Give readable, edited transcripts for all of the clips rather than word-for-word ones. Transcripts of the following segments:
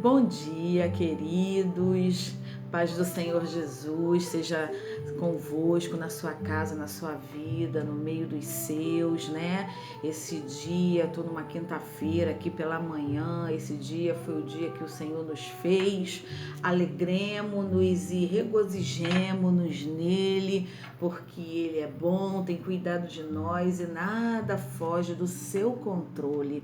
Bom dia, queridos. Paz do Senhor Jesus seja convosco na sua casa, na sua vida, no meio dos seus, né? Esse dia, tô numa quinta-feira aqui pela manhã. Esse dia foi o dia que o Senhor nos fez. Alegremo-nos e regozijemo-nos nele, porque ele é bom, tem cuidado de nós e nada foge do seu controle.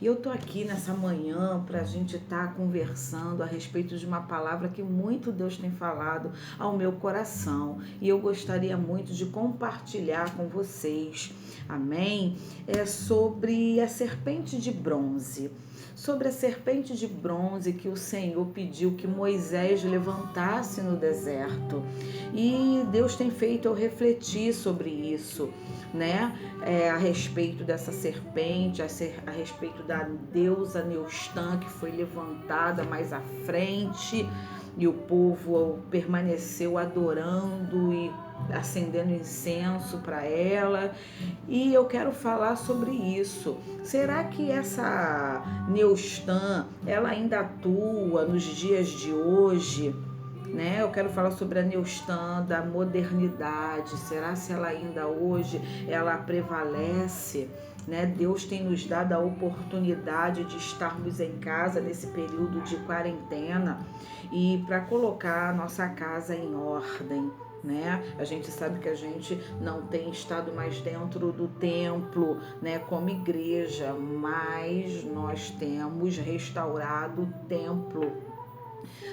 E eu tô aqui nessa manhã para a gente estar conversando a respeito de uma palavra que muito Deus tem falado ao meu coração. E eu gostaria muito de compartilhar com vocês. Amém? É sobre a serpente de bronze. Sobre a serpente de bronze que o Senhor pediu que Moisés levantasse no deserto. E Deus tem feito eu refletir sobre isso, né? A respeito dessa serpente, a respeito da deusa Neustã que foi levantada mais à frente e o povo permaneceu adorando e acendendo incenso para ela. E eu quero falar sobre isso. Será que essa Neustã, ela ainda atua nos dias de hoje? Né? Eu quero falar sobre a Neustã da modernidade. Será se ela ainda hoje ela prevalece? Né? Deus tem nos dado a oportunidade de estarmos em casa nesse período de quarentena e para colocar a nossa casa em ordem. Né? A gente sabe que a gente não tem estado mais dentro do templo, né, como igreja, mas nós temos restaurado o templo,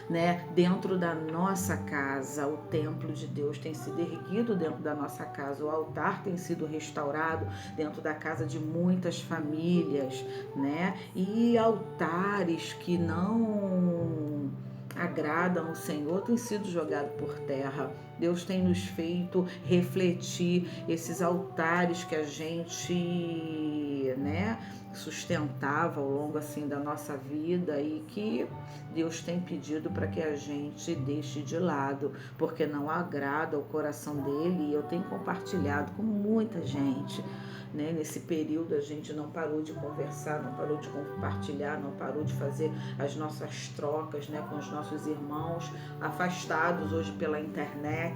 né, dentro da nossa casa. O templo de Deus tem sido erguido dentro da nossa casa, o altar tem sido restaurado dentro da casa de muitas famílias, né? E altares que não agradam o Senhor têm sido jogados por terra. Deus tem nos feito refletir esses altares que a gente, né, sustentava ao longo assim da nossa vida e que Deus tem pedido para que a gente deixe de lado, porque não agrada o coração dele. E eu tenho compartilhado com muita gente, né? Nesse período a gente não parou de conversar, não parou de compartilhar, não parou de fazer as nossas trocas, né, com os nossos irmãos afastados hoje pela internet.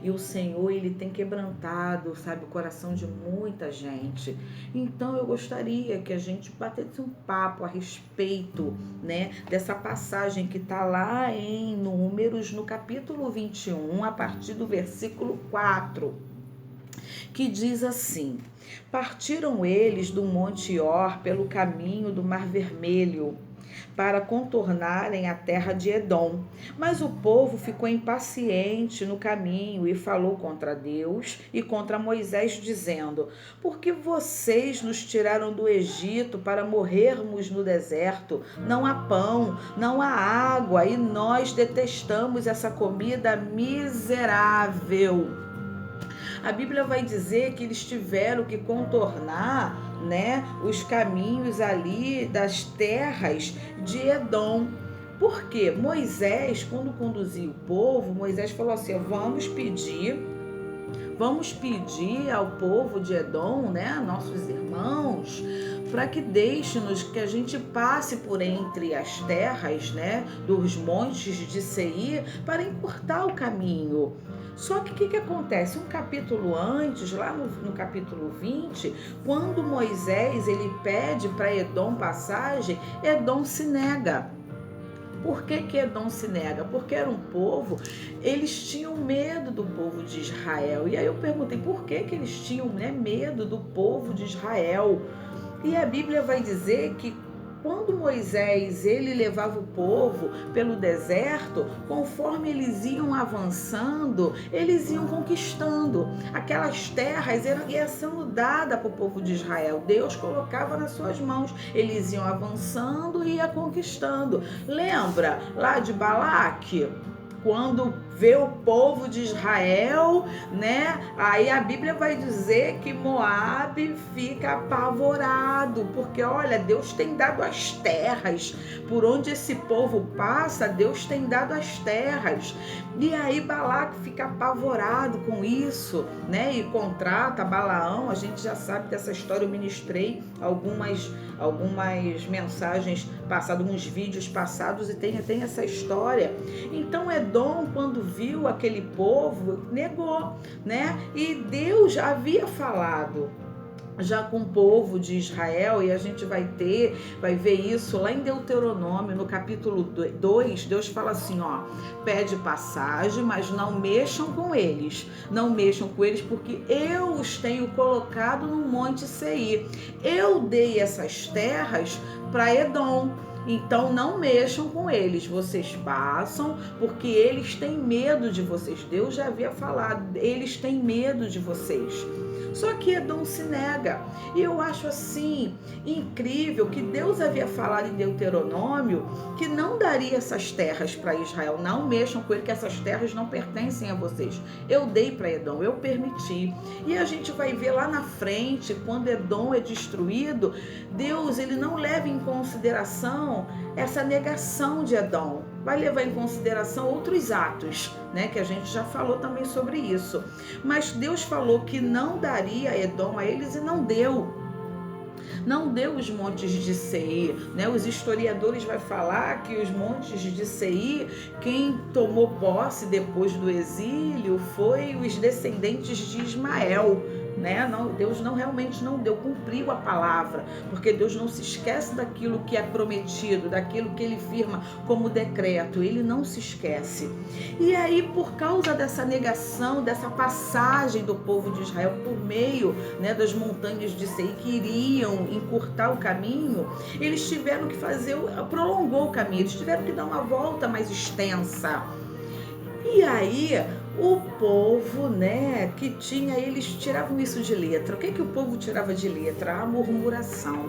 E o Senhor, ele tem quebrantado, sabe, o coração de muita gente. Então eu gostaria que a gente batesse um papo a respeito, né, dessa passagem que está lá em Números, no capítulo 21, a partir do versículo 4, que diz assim: partiram eles do Monte Or pelo caminho do Mar Vermelho, para contornarem a terra de Edom. Mas o povo ficou impaciente no caminho e falou contra Deus e contra Moisés, dizendo: por que vocês nos tiraram do Egito para morrermos no deserto? Não há pão, não há água, e nós detestamos essa comida miserável. A Bíblia vai dizer que eles tiveram que contornar, né, os caminhos ali das terras de Edom. Por quê? Moisés, quando conduzia o povo, Moisés falou assim: vamos pedir ao povo de Edom, né, nossos irmãos, para que deixe-nos, que a gente passe por entre as terras, né, dos montes de Seir, para encurtar o caminho. Só que o que acontece? Um capítulo antes, lá no capítulo 20, quando Moisés ele pede para Edom passagem, Edom se nega. Por que Edom se nega? Porque era um povo, eles tinham medo do povo de Israel. E aí eu perguntei, por que eles tinham, né, medo do povo de Israel? E a Bíblia vai dizer que quando Moisés ele levava o povo pelo deserto, conforme eles iam avançando, eles iam conquistando. Aquelas terras iam sendo dadas para o povo de Israel. Deus colocava nas suas mãos. Eles iam avançando e ia conquistando. Lembra lá de Balaque? quando vê o povo de Israel, né? Aí a Bíblia vai dizer que Moabe fica apavorado, porque olha, Deus tem dado as terras, por onde esse povo passa, Deus tem dado as terras. E aí Balaque fica apavorado com isso, né? E contrata Balaão. A gente já sabe dessa história, eu ministrei algumas mensagens passadas, alguns vídeos passados, e tem essa história. Então Edom, quando viu aquele povo, negou, né? E Deus havia falado já com o povo de Israel, e a gente vai ver isso lá em Deuteronômio, no capítulo 2, Deus fala assim, ó, pede passagem, mas não mexam com eles, porque eu os tenho colocado no Monte Seir, eu dei essas terras para Edom, então não mexam com eles, vocês passam, porque eles têm medo de vocês. Deus já havia falado, eles têm medo de vocês. Só que Edom se nega. E eu acho assim incrível que Deus havia falado em Deuteronômio que não daria essas terras para Israel. Não mexam com ele, que essas terras não pertencem a vocês. Eu dei para Edom, eu permiti. E a gente vai ver lá na frente, quando Edom é destruído, Deus ele não leva em consideração essa negação de Edom. Vai levar em consideração outros atos, né, que a gente já falou também sobre isso. Mas Deus falou que não daria Edom a eles e não deu. Não deu os montes de Seir, né? Os historiadores vão falar que os montes de Seir, quem tomou posse depois do exílio foi os descendentes de Ismael, né? Não, Deus realmente não deu, cumpriu a palavra, porque Deus não se esquece daquilo que é prometido, daquilo que ele firma como decreto, ele não se esquece. E aí, por causa dessa negação, dessa passagem do povo de Israel por meio, né, das montanhas de Seir, que iriam encurtar o caminho, eles tiveram que prolongou o caminho, eles tiveram que dar uma volta mais extensa. E aí, o povo, né, que eles tiravam isso de letra. O que o povo tirava de letra? A murmuração.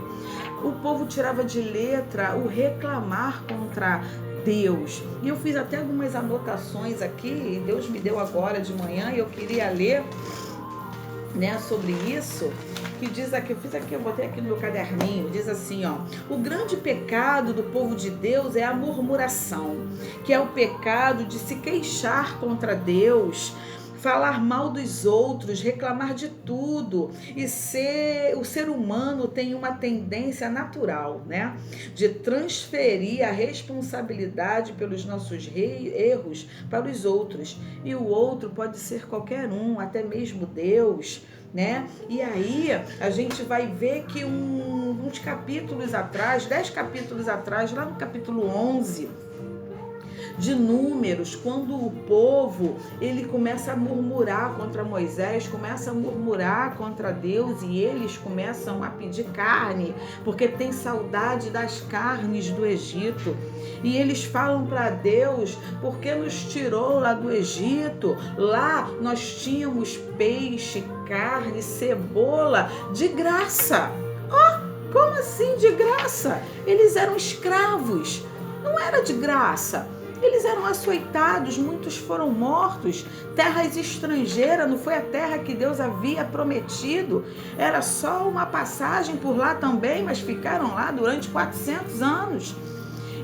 O povo tirava de letra o reclamar contra Deus. E eu fiz até algumas anotações aqui, e Deus me deu agora de manhã, e eu queria ler, né, sobre isso, que diz aqui, eu botei aqui no meu caderninho, diz assim, ó, o grande pecado do povo de Deus é a murmuração, que é o pecado de se queixar contra Deus, falar mal dos outros, reclamar de tudo. E o ser humano tem uma tendência natural, né, de transferir a responsabilidade pelos nossos erros para os outros. E o outro pode ser qualquer um, até mesmo Deus, né? E aí a gente vai ver que uns capítulos atrás, 10 capítulos atrás, lá no capítulo 11 de Números, quando o povo ele começa a murmurar contra Moisés, começa a murmurar contra Deus, e eles começam a pedir carne, porque tem saudade das carnes do Egito. E eles falam para Deus, porque nos tirou lá do Egito? Lá nós tínhamos peixe, carne, cebola, de graça. Como assim de graça? Eles eram escravos, não era de graça. Eles eram açoitados, muitos foram mortos, terras estrangeiras, não foi a terra que Deus havia prometido, era só uma passagem por lá também, mas ficaram lá durante 400 anos.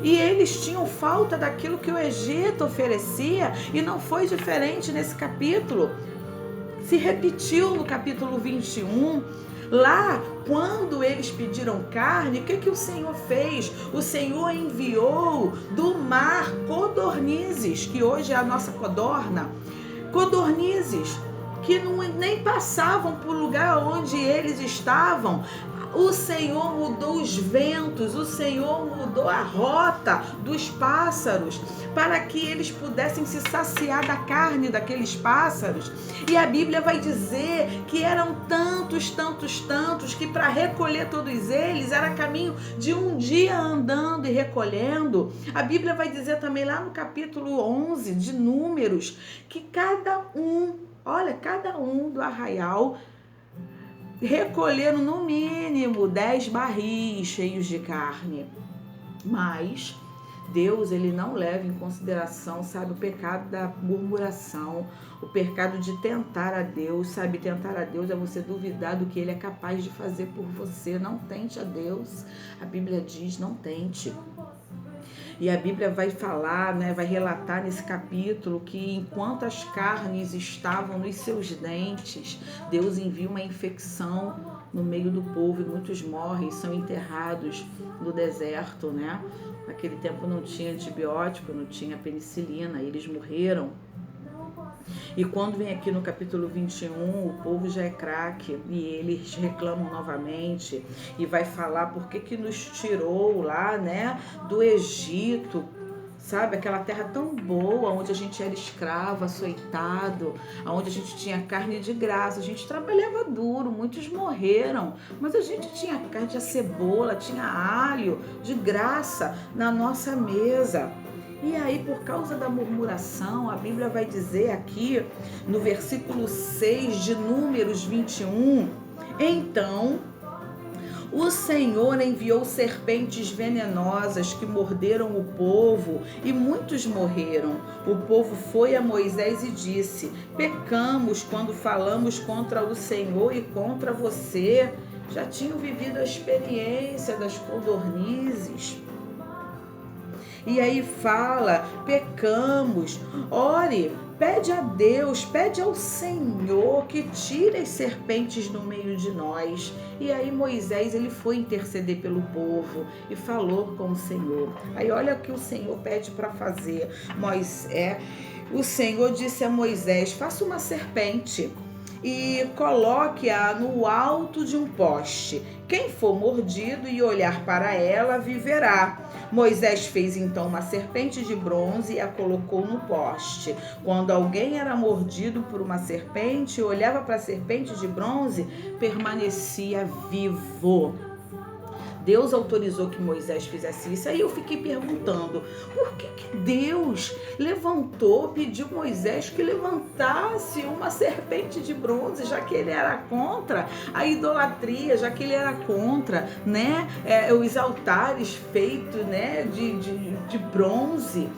E eles tinham falta daquilo que o Egito oferecia, e não foi diferente nesse capítulo. Se repetiu no capítulo 21, lá, quando eles pediram carne, o que o Senhor fez? O Senhor enviou do mar codornizes, que hoje é a nossa codorna, codornizes, que nem passavam por lugar onde eles estavam. O Senhor mudou os ventos, o Senhor mudou a rota dos pássaros para que eles pudessem se saciar da carne daqueles pássaros. E a Bíblia vai dizer que eram tantos, que para recolher todos eles era caminho de um dia andando e recolhendo. A Bíblia vai dizer também lá no capítulo 11 de Números que cada um do arraial recolheram no mínimo 10 barris cheios de carne. Mas Deus, ele não leva em consideração, sabe, o pecado da murmuração, o pecado de tentar a Deus, sabe, tentar a Deus é você duvidar do que ele é capaz de fazer por você. Não tente a Deus, a Bíblia diz, não tente. E a Bíblia vai falar, né, vai relatar nesse capítulo que enquanto as carnes estavam nos seus dentes, Deus envia uma infecção no meio do povo e muitos morrem, são enterrados no deserto, né? Naquele tempo não tinha antibiótico, não tinha penicilina, eles morreram. E quando vem aqui no capítulo 21, o povo já é craque e eles reclamam novamente e vai falar por que nos tirou lá, né, do Egito, sabe, aquela terra tão boa, onde a gente era escravo, açoitado, onde a gente tinha carne de graça, a gente trabalhava duro, muitos morreram, mas a gente tinha carne, tinha cebola, tinha alho de graça na nossa mesa. E aí, por causa da murmuração, a Bíblia vai dizer aqui, no versículo 6 de Números 21, então o Senhor enviou serpentes venenosas que morderam o povo e muitos morreram. O povo foi a Moisés e disse: pecamos quando falamos contra o Senhor e contra você. Já tinham vivido a experiência das codornizes. E aí fala, pecamos, ore, pede a Deus, pede ao Senhor que tire as serpentes do meio de nós. E aí Moisés, ele foi interceder pelo povo e falou com o Senhor. Aí olha o que o Senhor pede para fazer. O Senhor disse a Moisés, faça uma serpente e coloque-a no alto de um poste. Quem for mordido e olhar para ela, viverá. Moisés fez então uma serpente de bronze e a colocou no poste. Quando alguém era mordido por uma serpente e olhava para a serpente de bronze, permanecia vivo. Deus autorizou que Moisés fizesse isso. Aí eu fiquei perguntando, por que Deus pediu Moisés que levantasse uma serpente de bronze, já que ele era contra a idolatria, já que ele era contra, né, os altares feitos, né, de bronze.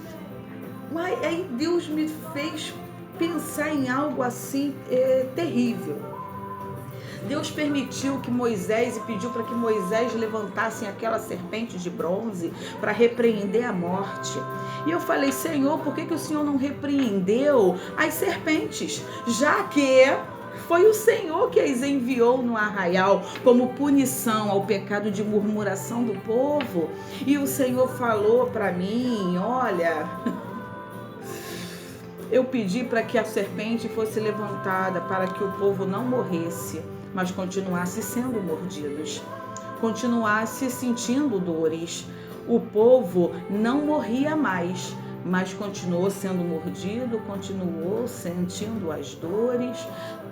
Mas aí Deus me fez pensar em algo assim terrível. Deus permitiu que Moisés e pediu para que Moisés levantasse aquela serpente de bronze para repreender a morte. E eu falei, Senhor, por que o Senhor não repreendeu as serpentes? Já que foi o Senhor que as enviou no arraial como punição ao pecado de murmuração do povo. E o Senhor falou para mim, olha, eu pedi para que a serpente fosse levantada para que o povo não morresse, mas continuasse sendo mordidos, continuasse sentindo dores. O povo não morria mais, mas continuou sendo mordido, continuou sentindo as dores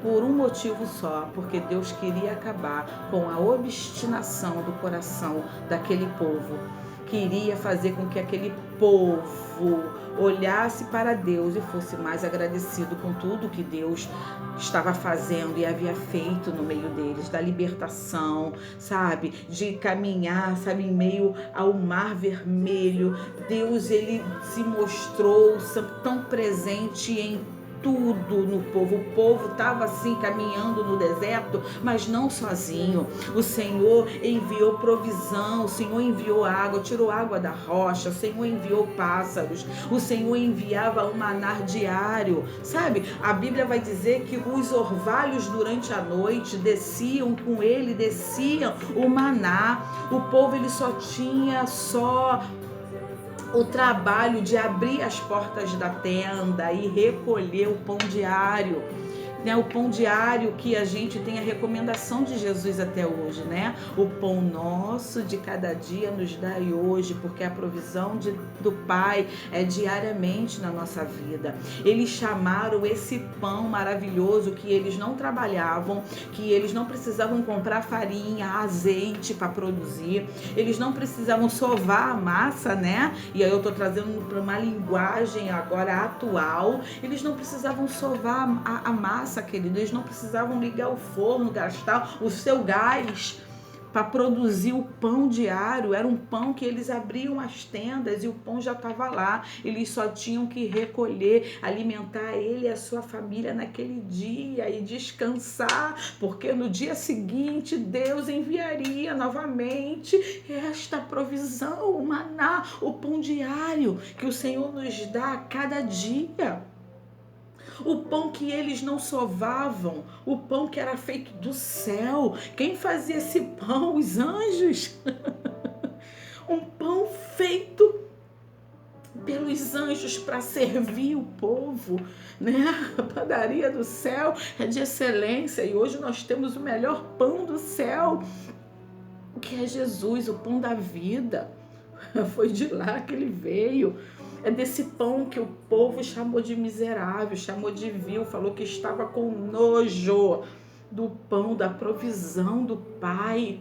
por um motivo só, porque Deus queria acabar com a obstinação do coração daquele povo. Queria fazer com que aquele povo olhasse para Deus e fosse mais agradecido com tudo que Deus estava fazendo e havia feito no meio deles, da libertação, sabe, de caminhar, sabe, em meio ao mar vermelho. Deus, ele se mostrou tão presente em tudo no povo. O povo estava assim caminhando no deserto, mas não sozinho. O Senhor enviou provisão, o Senhor enviou água, tirou água da rocha, o Senhor enviou pássaros, o Senhor enviava um maná diário, sabe? A Bíblia vai dizer que os orvalhos durante a noite desciam com ele, desciam o maná. O povo, ele só tinha o trabalho de abrir as portas da tenda e recolher o pão diário, né? O pão diário que a gente tem a recomendação de Jesus até hoje, né? O pão nosso de cada dia nos dai hoje, porque a provisão do Pai é diariamente na nossa vida. Eles chamaram esse pão maravilhoso que eles não trabalhavam, que eles não precisavam comprar farinha, azeite para produzir, eles não precisavam sovar a massa, né? E aí eu tô trazendo para uma linguagem agora atual, eles não precisavam sovar a massa, querido, eles não precisavam ligar o forno, gastar o seu gás para produzir o pão diário. Era um pão que eles abriam as tendas e o pão já estava lá. Eles só tinham que recolher, alimentar ele e a sua família naquele dia e descansar, porque no dia seguinte Deus enviaria novamente esta provisão, o maná, o pão diário que o Senhor nos dá a cada dia. O pão que eles não sovavam, o pão que era feito do céu. Quem fazia esse pão? Os anjos. Um pão feito pelos anjos para servir o povo, né? A padaria do céu é de excelência e hoje nós temos o melhor pão do céu, que é Jesus, o pão da vida. Foi de lá que ele veio. É desse pão que o povo chamou de miserável, chamou de vil, falou que estava com nojo do pão, da provisão do Pai,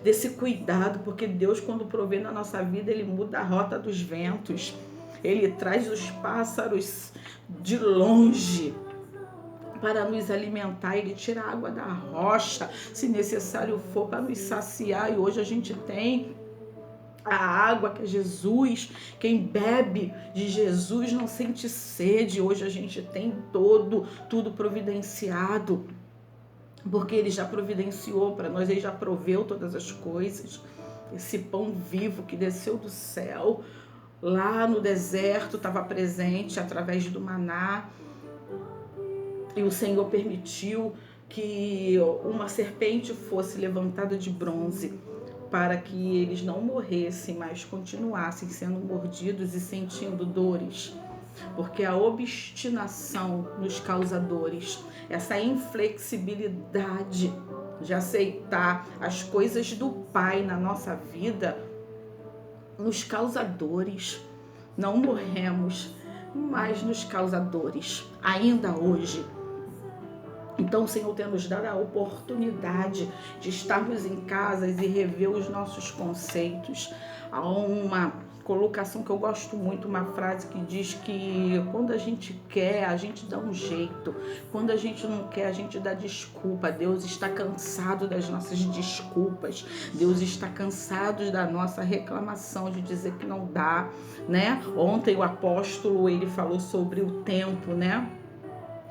desse cuidado, porque Deus, quando provê na nossa vida, Ele muda a rota dos ventos, Ele traz os pássaros de longe para nos alimentar, Ele tira a água da rocha, se necessário for, para nos saciar, e hoje a gente tem a água que é Jesus. Quem bebe de Jesus não sente sede. Hoje a gente tem tudo providenciado, porque Ele já providenciou para nós, Ele já proveu todas as coisas. Esse pão vivo que desceu do céu, lá no deserto, estava presente através do maná, e o Senhor permitiu que uma serpente fosse levantada de bronze, para que eles não morressem, mas continuassem sendo mordidos e sentindo dores. Porque a obstinação nos causa dores. Essa inflexibilidade de aceitar as coisas do Pai na nossa vida nos causa dores. Não morremos, mas nos causa dores, ainda hoje. Então o Senhor tem nos dado a oportunidade de estarmos em casas e rever os nossos conceitos. Há uma colocação que eu gosto muito, uma frase que diz que quando a gente quer, a gente dá um jeito. Quando a gente não quer, a gente dá desculpa. Deus está cansado das nossas desculpas. Deus está cansado da nossa reclamação de dizer que não dá, né? Ontem o apóstolo, ele falou sobre o tempo, né?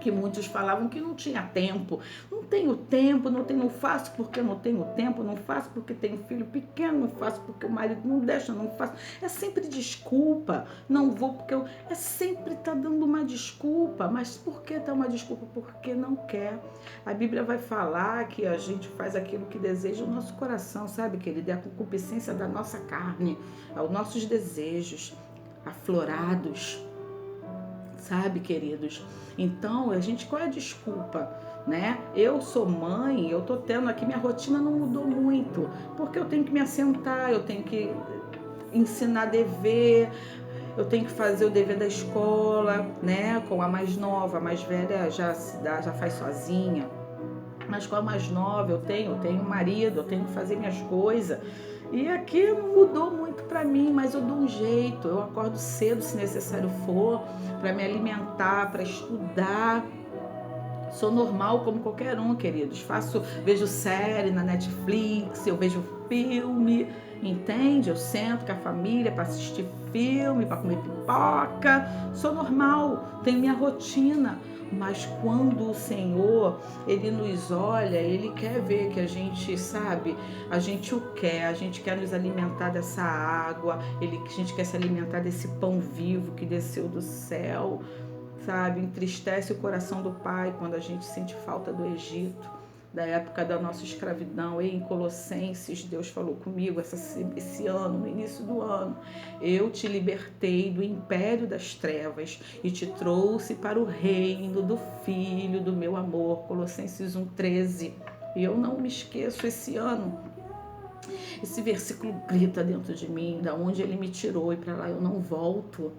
Que muitos falavam que não tinha tempo. Não tenho tempo, não faço porque não tenho tempo, não faço porque tenho filho pequeno, não faço porque o marido não deixa, não faço. É sempre desculpa. Não vou porque eu... É sempre tá dando uma desculpa. Mas por que dá uma desculpa? Porque não quer. A Bíblia vai falar que a gente faz aquilo que deseja o nosso coração, sabe? Que ele dê a concupiscência da nossa carne, aos nossos desejos aflorados. Sabe, queridos? Então, qual é a desculpa, né? Eu sou mãe, eu tô tendo aqui, minha rotina não mudou muito, porque eu tenho que me assentar, eu tenho que ensinar dever, eu tenho que fazer o dever da escola, né? Com a mais nova, a mais velha já faz sozinha, mas com a mais nova eu tenho um marido, eu tenho que fazer minhas coisas. E aqui não mudou muito para mim, mas eu dou um jeito, eu acordo cedo se necessário for, para me alimentar, para estudar. Sou normal como qualquer um, queridos. Vejo série na Netflix, eu vejo filme, entende? Eu sento com a família para assistir filme, para comer pipoca. Sou normal, tenho minha rotina. Mas quando o Senhor, Ele nos olha, Ele quer ver que a gente, sabe, a gente quer nos alimentar dessa água, a gente quer se alimentar desse pão vivo que desceu do céu, sabe? Entristece o coração do Pai quando a gente sente falta do Egito, da época da nossa escravidão. E em Colossenses, Deus falou comigo esse ano, no início do ano: eu te libertei do império das trevas e te trouxe para o reino do Filho do meu amor. Colossenses 1,13. E eu não me esqueço esse ano. Esse versículo grita dentro de mim, da onde Ele me tirou, e para lá eu não volto.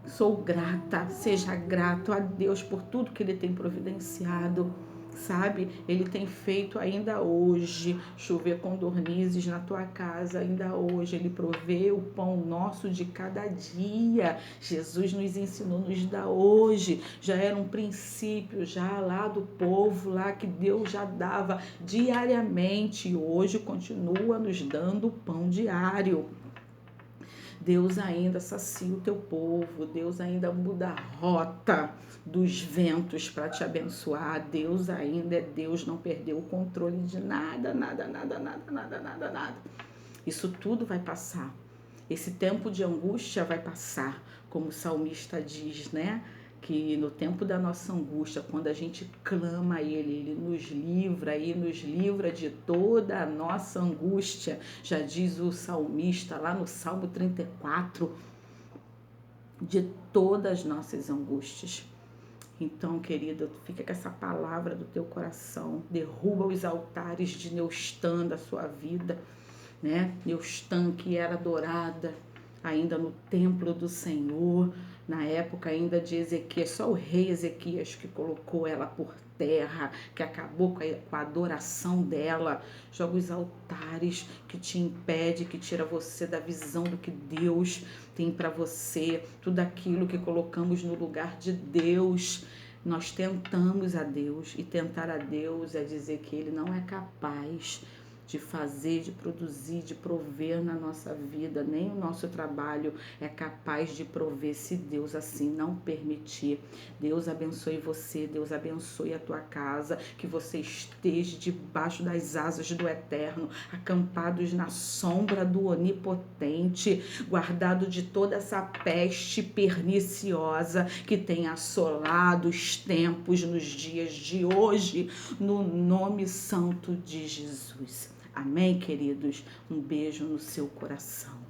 Sou grata, seja grato a Deus por tudo que Ele tem providenciado. sabe? Ele tem feito ainda hoje chover codornizes na tua casa, ainda hoje. Ele provê o pão nosso de cada dia. Jesus nos ensinou, nos dá hoje. Já era um princípio, já lá do povo, lá que Deus já dava diariamente. E hoje continua nos dando o pão diário. Deus ainda sacia o teu povo, Deus ainda muda a rota dos ventos para te abençoar. Deus ainda é Deus, não perdeu o controle de nada, nada, nada, nada, nada, nada, nada. Isso tudo vai passar. Esse tempo de angústia vai passar, como o salmista diz, né? Que no tempo da nossa angústia, quando a gente clama a Ele nos livra e nos livra de toda a nossa angústia. Já diz o salmista lá no Salmo 34, de todas as nossas angústias. Então, querida, fica com essa palavra do teu coração, derruba os altares de Neustã da sua vida, né? Neustã que era adorada ainda no templo do Senhor, na época ainda de Ezequias, só o rei Ezequias que colocou ela por terra, que acabou com a adoração dela. Joga os altares que te impede, que tira você da visão do que Deus tem para você, tudo aquilo que colocamos no lugar de Deus. Nós tentamos a Deus, e tentar a Deus é dizer que Ele não é capaz de fazer, de produzir, de prover na nossa vida. Nem o nosso trabalho é capaz de prover se Deus assim não permitir. Deus abençoe você, Deus abençoe a tua casa, que você esteja debaixo das asas do Eterno, acampados na sombra do Onipotente, guardado de toda essa peste perniciosa que tem assolado os tempos nos dias de hoje, no nome santo de Jesus. Amém, queridos? Um beijo no seu coração.